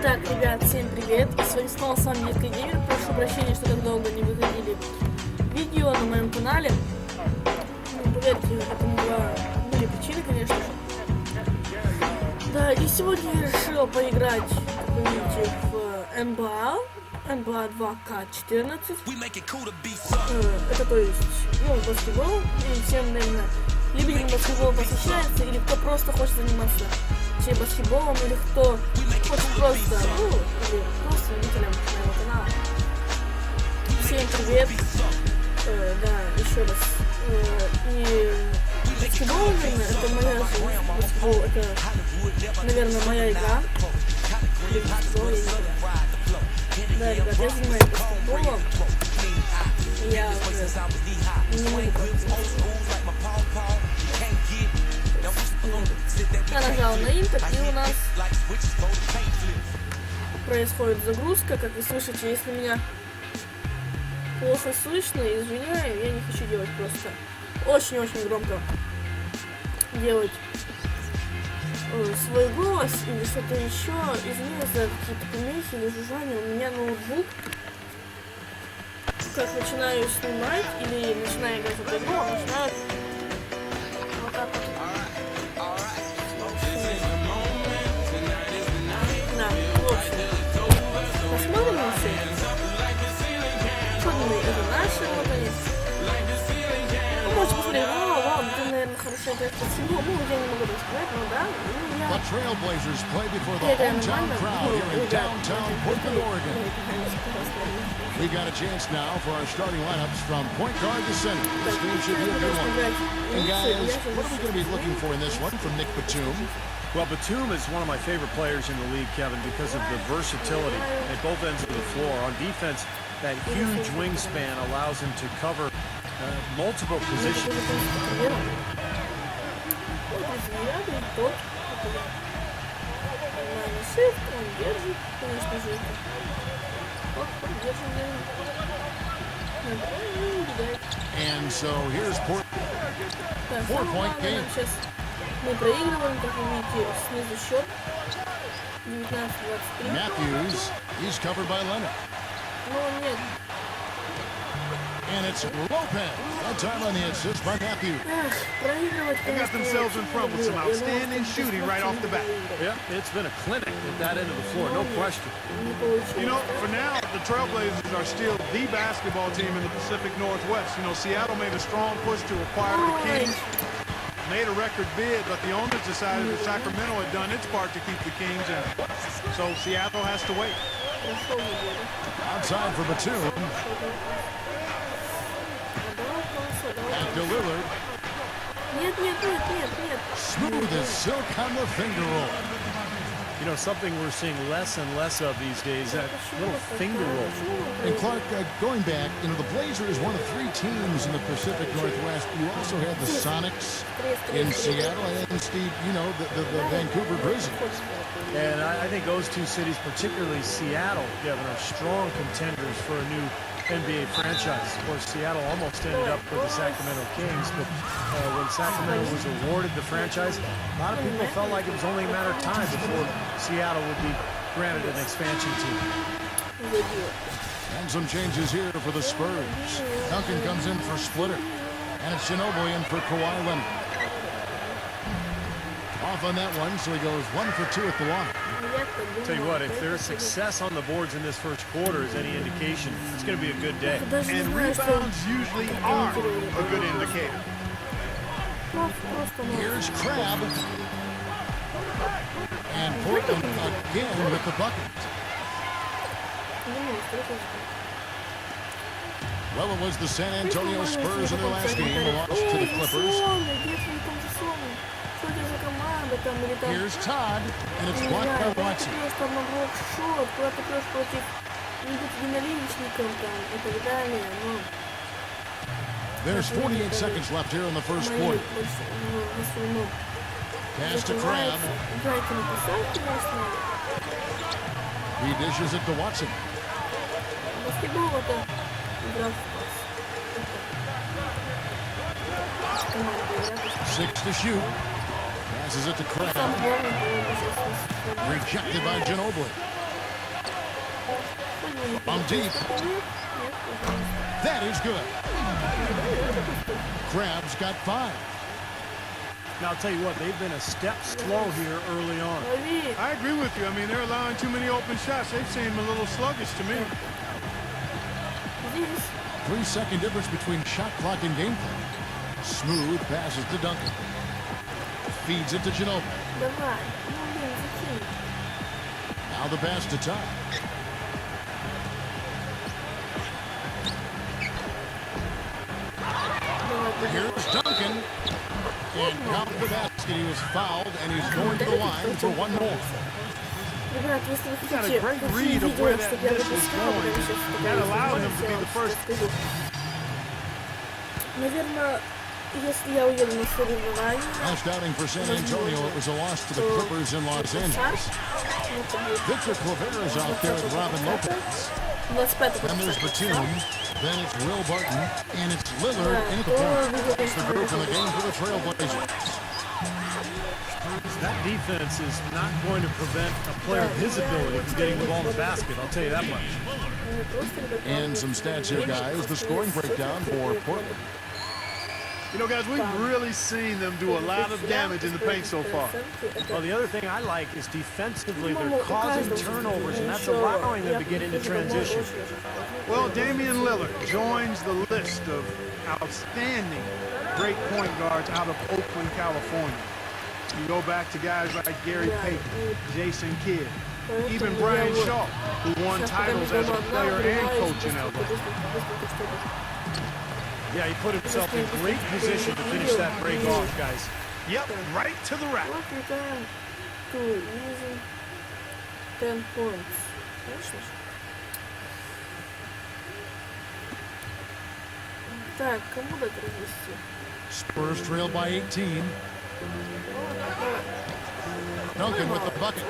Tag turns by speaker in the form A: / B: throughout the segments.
A: Итак, ребят, всем привет! И сегодня снова с вами Детка Геймер. Прошу прощения, что так долго не выходили видео на моем канале. Ну, поверьте, этому были причины, конечно же. Да, и сегодня я решил поиграть, как вы видите, в NBA 2K14. Это то есть, баскетбол. И всем, наверное, любителям баскетбола посвящается, или кто просто хочет заниматься баскетболом, или кто хочет просто, или просто любителям моего канала. Всем привет. Да, еще раз. И баскетбол, наверное, это моя жизнь. Баскетбол это, наверное, моя игра. Баскетбол, я не знаю. Да, ребят, я занимаюсь баскетболом. Я уже не могу я нажал на импорт, и у нас происходит загрузка. Как вы слышите, если меня плохо слышно, извиняю, я не хочу делать просто очень-очень громко делать свой голос или что-то еще. Извиняюсь за какие-то помехи или жужжания. У меня ноутбук, как начинаю снимать или начинаю играть в эту игру, он начинает вот так вот. Да, в общем, посмотрим на все. Это наши, вот они. Вы можете посмотреть, вау, это, наверное, хорошая игра по всему. Я не могу так сказать, но да.
B: The Trailblazers play before the hometown crowd here in downtown Portland, Oregon. We got a chance now for our starting lineups from point guard to center. This game should be a good one. And guys, what are we going to be looking for in this one from Nick Batum?
C: Well, Batum is one of my favorite players in the league, Kevin, because of the versatility at both ends of the floor. On defense, that huge wingspan allows him to cover multiple positions.
B: And so here's 4-point game.
A: Мы проигрываем, как вы видите, снизу счет 19-23.
B: Matthews, he's covered by Leonard.
A: Но нет.
B: And it's Lopez. That time on the assist by Matthews.
A: Проигрывать,
D: They got themselves in front with some outstanding shooting right off the bat.
C: Yeah, it's been a clinic at that end of the floor, no question.
D: You know, for now, the Trailblazers are still the basketball team in the Pacific Northwest. You know, Seattle made a strong push to acquire the Kings. Made a record bid, but the owners decided that Sacramento had done its part to keep the Kings in. So Seattle has to wait.
B: Outside for Batum. After Lillard.
A: Нет.
B: Smooth as silk on the finger roll.
C: You know, something we're seeing less and less of these days, that little finger roll.
B: And Clark, going back, you know, the Blazers, one of 3 teams in the Pacific Northwest. You also had the Sonics in Seattle, and Steve, you know, the Vancouver Grizzlies.
C: And I think those two cities, particularly Seattle, Kevin, are strong contenders for a new NBA franchise. Of course, Seattle almost ended up with the Sacramento Kings, but when Sacramento was awarded the franchise, a lot of people felt like it was only a matter of time before Seattle would be granted an expansion team.
B: And some changes here for the Spurs. Duncan comes in for Splitter, and it's Ginobili in for Kawhi Leonard. Off on that one, so he goes 1 for 2 at the line.
C: Tell you what, if their success on the boards in this first quarter is any indication, it's going to be a good day.
D: And rebounds usually are a good indicator.
B: Here's Crabbe. And Portland again with the bucket. Well, it was the San Antonio Spurs in their last game, lost to the Clippers. Here's Todd, and it's blocked by Watson. There's 48 seconds left here in the first quarter. Pass to Crabbe. He dishes it to Watson. 6 to shoot. Passes it to Crabbe. Rejected by Ginobili. From deep. That is good. Crabs got 5.
C: Now, I'll tell you what, they've been a step slow here early on.
D: I agree with you. I mean, they're allowing too many open shots. They seem a little sluggish to me.
B: 3-second difference between shot clock and gameplay. Smooth passes to Duncan. Feeds it to Ginobili. Now the pass to Todd. Here's Duncan. And got the basket. He was fouled, and he's going to the line for one more.
D: He got a great read of where that dish was going. That allowed him to be the first.
A: Наверное, если я уеду на соревнования...
B: Last outing for San Antonio, it was a loss to the Clippers in Los Angeles. Victor Claver is out there with Robin Lopez. And there's Batum. Then it's Will Barton. And it's Lillard in at the point. It's the group in the game for the Trailblazers.
C: That defense is not going to prevent a player of his ability from getting the ball in the basket, I'll tell you that much.
B: And some stats here, guys. The scoring breakdown for Portland.
D: You know, guys, we've really seen them do a lot of damage in the paint so far.
C: Well, the other thing I like is defensively they're causing turnovers, and that's allowing them to get into transition.
D: Well, Damian Lillard joins the list of outstanding great point guards out of Oakland, California. You go back to guys like Gary Payton, Jason Kidd, even Brian Shaw, who won titles as a player and coach in LA.
C: Yeah, he put himself in great position to finish that break off, guys.
D: Yep, right to the rack.
A: 10 points. Так, кому дать развести?
B: Spurs trail by 18. Duncan with the bucket.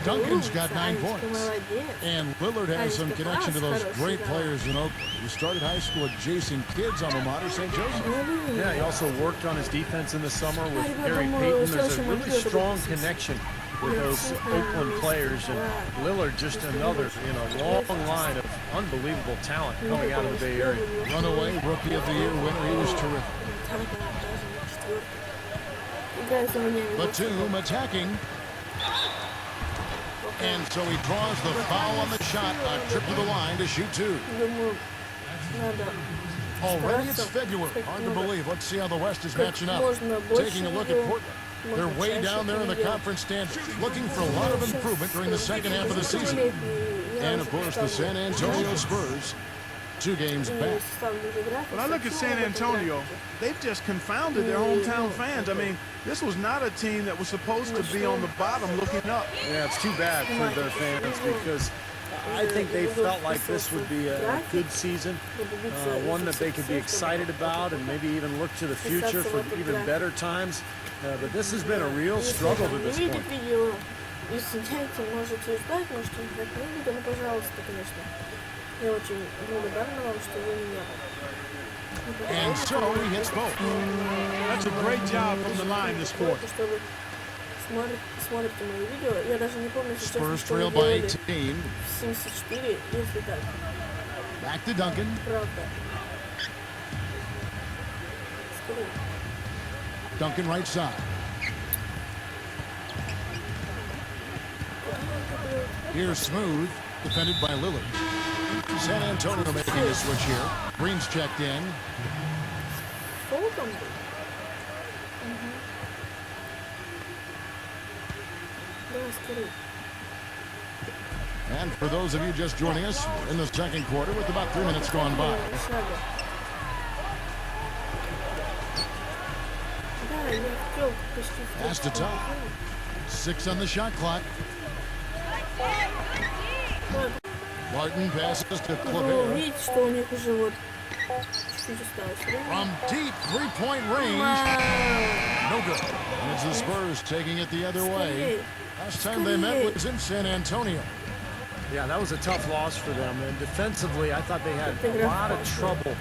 B: Duncan's got 9 points. And Lillard has some connection to those great players in Oakland. He started high school at Jason Kidd's alma mater, St. Joseph.
C: Yeah, he also worked on his defense in the summer with Gary Payton. There's a really strong connection with those Oakland players. And Lillard, just another in a long line of unbelievable talent coming out of the Bay Area.
B: Runaway Rookie of the Year winner. He was terrific. Batum attacking. And so he draws the foul on the shot. A trip to the line to shoot 2. Already it's February. Hard to believe. Let's see how the West is matching up. Taking a look at Portland. They're way down there in the conference standings, looking for a lot of improvement during the second half of the season. And, of course, the San Antonio Spurs, 2 games back.
D: When I look at San Antonio, they've just confounded their hometown fans. I mean, this was not a team that was supposed to be on the bottom looking up.
C: Yeah, it's too bad for their fans because I think they felt like this would be a good season, one that they could be excited about and maybe even look to the future for even better times. But this has been a real struggle to this point.
B: And so he hits both.
D: That's a great job from the line this quarter.
B: Spurs trail by 18. Back to Duncan. Duncan right side. Here's Smooth, defended by Lillard. San Antonio making a switch here. Green's checked in. And for those of you just joining us, we're in the second quarter with about 3 minutes gone by. Pass to Todd. 6 on the shot clock. Martin passes to Claver. From deep three-point range. No good. And it's the Spurs taking it the other way. Last time they met was in San Antonio.
C: Yeah, that was a tough loss for them. And defensively, I thought they had a lot of trouble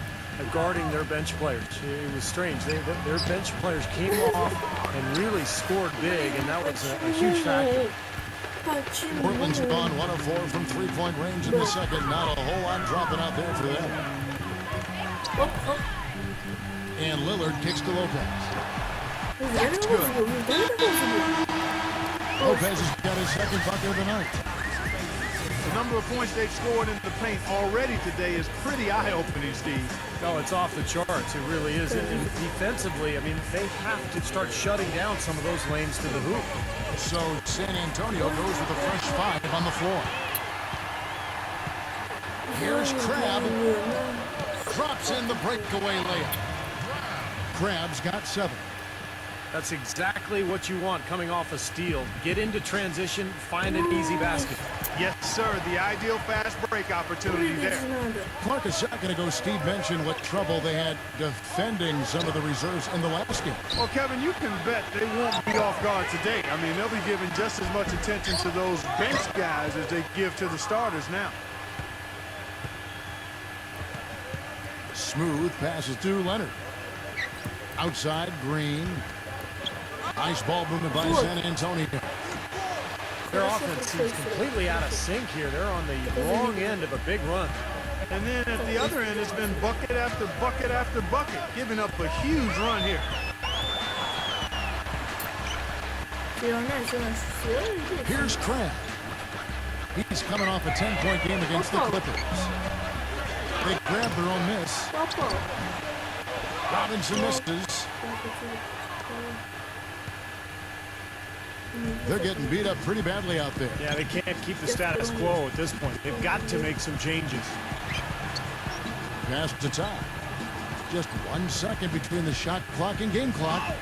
C: guarding their bench players. It was strange. Their bench players came off and really scored big, and that was a huge factor.
B: Portland's gone 1 of 4 from three-point range in the second. Not a whole lot dropping out there for them. And Lillard kicks to Lopez. That's good. Lopez has got his second bucket of the night.
D: The number of points they've scored in the paint already today is pretty eye-opening, Steve.
C: Oh, it's off the charts. It really is. And defensively, I mean, they have to start shutting down some of those lanes to the hoop.
B: So San Antonio goes with a fresh 5 on the floor. Here's Crabbe. Drops in the breakaway layup. Crabbe's got 7.
C: That's exactly what you want coming off a steal. Get into transition, find an easy basket.
D: Yes, sir. The ideal fast break opportunity there.
B: Clark, a second ago, Steve mentioned what trouble they had defending some of the reserves in the last game.
D: Well, Kevin, you can bet they won't be off guard today. I mean, they'll be giving just as much attention to those bench guys as they give to the starters now.
B: Smooth passes to Leonard. Outside, Green. Nice ball movement by San Antonio.
C: Their offense seems completely out of sync here. They're on the wrong end of a big run.
D: And then at the other end, it's been bucket after bucket after bucket, giving up a huge run here.
B: Here's Crabbe. He's coming off a 10-point game against the Clippers. They grab their own miss. Robinson misses. They're getting beat up pretty badly out there.
C: Yeah, they can't keep the status quo at this point. They've got to make some changes.
B: Pass to Todd. Just 1 second between the shot clock and game clock.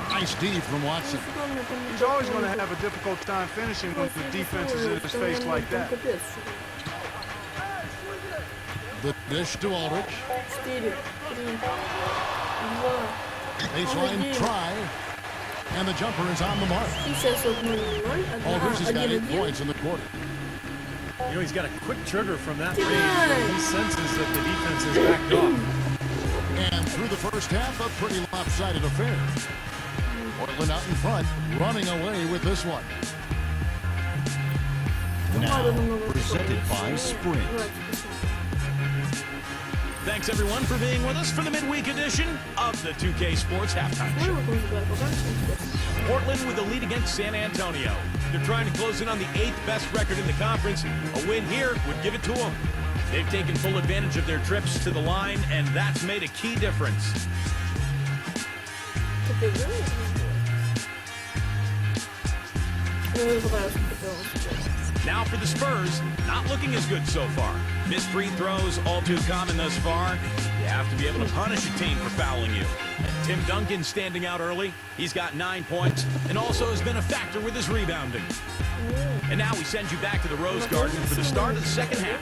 B: Nice D from Watson.
D: He's always going to have a difficult time finishing when the defense is in his face like that.
B: The dish to Aldridge. Baseline try. And the jumper is on the mark. Aldridge has got 8 points in the quarter.
C: You know, he's got a quick trigger from that range. He senses that the defense is backed off.
B: And through the first half, a pretty lopsided affair. Portland out in front, running away with this one.
E: Now, presented by Sprint. Thanks, everyone, for being with us for the midweek edition of the 2K Sports Halftime Show. Portland with the lead against San Antonio. They're trying to close in on the 8th best record in the conference. A win here would give it to them. They've taken full advantage of their trips to the line, and that's made a key difference. Now for the Spurs, not looking as good so far. Missed free throws, all too common thus far. You have to be able to punish a team for fouling you. And Tim Duncan standing out early. He's got 9 points and also has been a factor with his rebounding. And now we send you back to the Rose Garden for the start of the second half.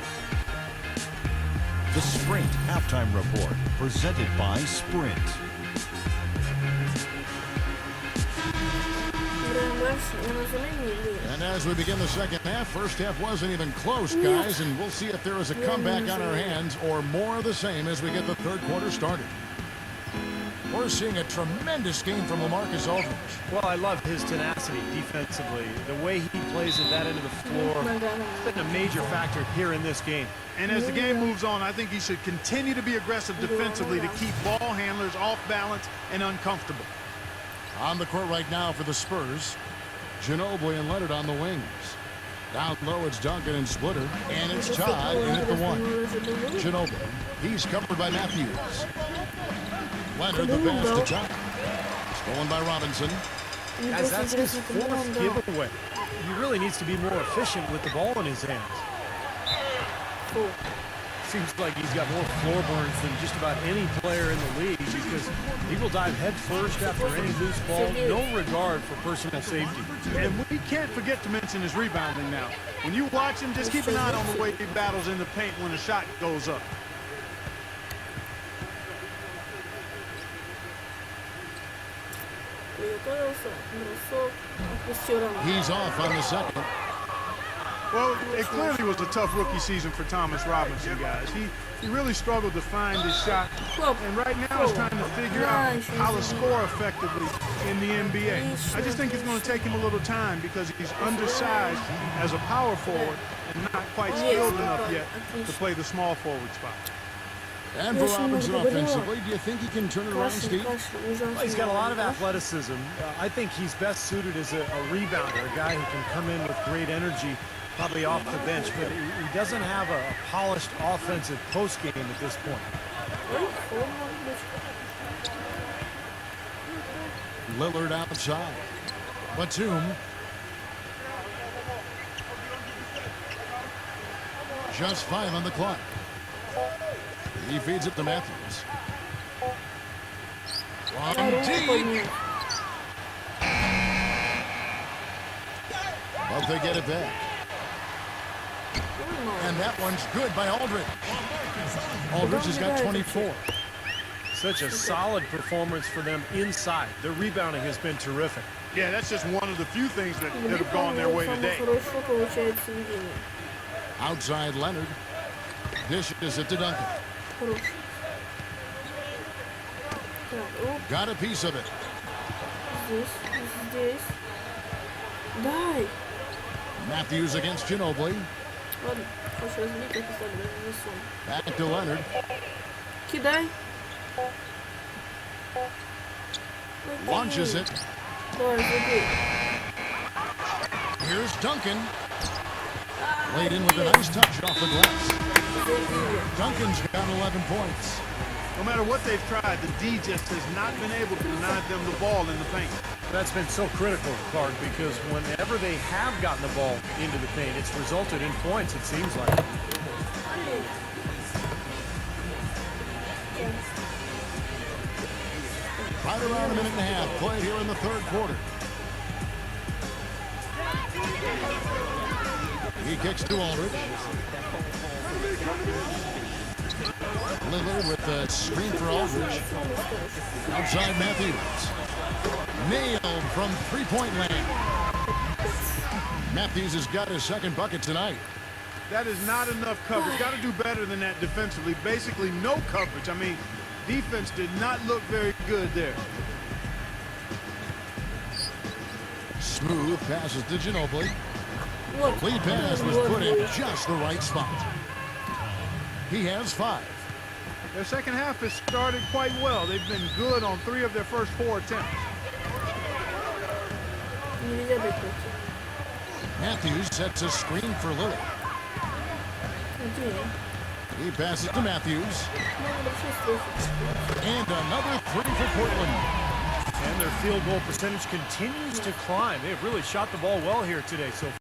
F: The Sprint Halftime Report, presented by Sprint.
B: And as we begin the second half, first half wasn't even close, guys, and we'll see if there is a comeback on our hands or more of the same as we get the third quarter started. We're seeing a tremendous game from LaMarcus Aldridge.
C: Well, I love his tenacity defensively. The way he plays at that end of the floor has been a major factor here in this game.
D: And as the game moves on, I think he should continue to be aggressive defensively to keep ball handlers off balance and uncomfortable.
B: On the court right now for the Spurs, Ginobili and Leonard on the wings. Down low, it's Duncan and Splitter, and it's Todd in at the 1. Ginobili, he's covered by Matthews. Leonard, the pass to Todd. Stolen by Robinson.
C: Guys, that's his 4th giveaway. He really needs to be more efficient with the ball in his hands. Seems like he's got more floor burns than just about any player in the league because people dive head first after any loose ball, no regard for personal safety.
D: And we can't forget to mention his rebounding now. When you watch him, just keep an eye on the way he battles in the paint when the shot goes up.
B: He's off on the second.
D: Well, it clearly was a tough rookie season for Thomas Robinson, guys. He really struggled to find his shot, and right now he's trying to figure out how to score effectively in the NBA. I just think it's going to take him a little time because he's undersized as a power forward and not quite skilled enough yet to play the small forward spot.
B: And for Robinson offensively, do you think he can turn it around, Steve?
C: Well, he's got a lot of athleticism. I think he's best suited as a rebounder, a guy who can come in with great energy, probably off the bench, but he doesn't have a polished offensive post game at this point.
B: Lillard outside. Batum. Just 5 on the clock. He feeds it to Matthews. From deep. But they get it back. And that one's good by Aldridge. Aldridge has got 24.
C: Such a solid performance for them inside. Their rebounding has been terrific.
D: Yeah, that's just one of the few things that have gone their way today.
B: Outside Leonard. Dishes it to Duncan. Got a piece of it.
A: This. Die.
B: Matthews against Ginobili. Back to Leonard.
A: Кидай.
B: Launches it.
A: Давай, забей.
B: Here's Duncan. Laid in with a nice touch off the glass. Duncan's got 11 points.
D: No matter what they've tried, the D just has not been able to deny them the ball in the paint.
C: That's been so critical, Clark, because whenever they have gotten the ball into the paint, it's resulted in points, it seems like.
B: Right around a minute and a half played here in the third quarter. He kicks to Aldridge. Lillard with the screen for Aldridge. Outside Matthews. Nailed from three-point land. Matthews has got his second bucket tonight.
D: That is not enough coverage. Got to do better than that defensively. Basically no coverage. I mean, defense did not look very good there.
B: Smooth passes to Ginobili. Lead pass was put in just the right spot. He has 5.
D: Their second half has started quite well. They've been good on 3 of their first 4 attempts.
B: Matthews sets a screen for Lillard. He passes to Matthews. And another 3 for Portland.
C: And their field goal percentage continues to climb. They've really shot the ball well here today so far.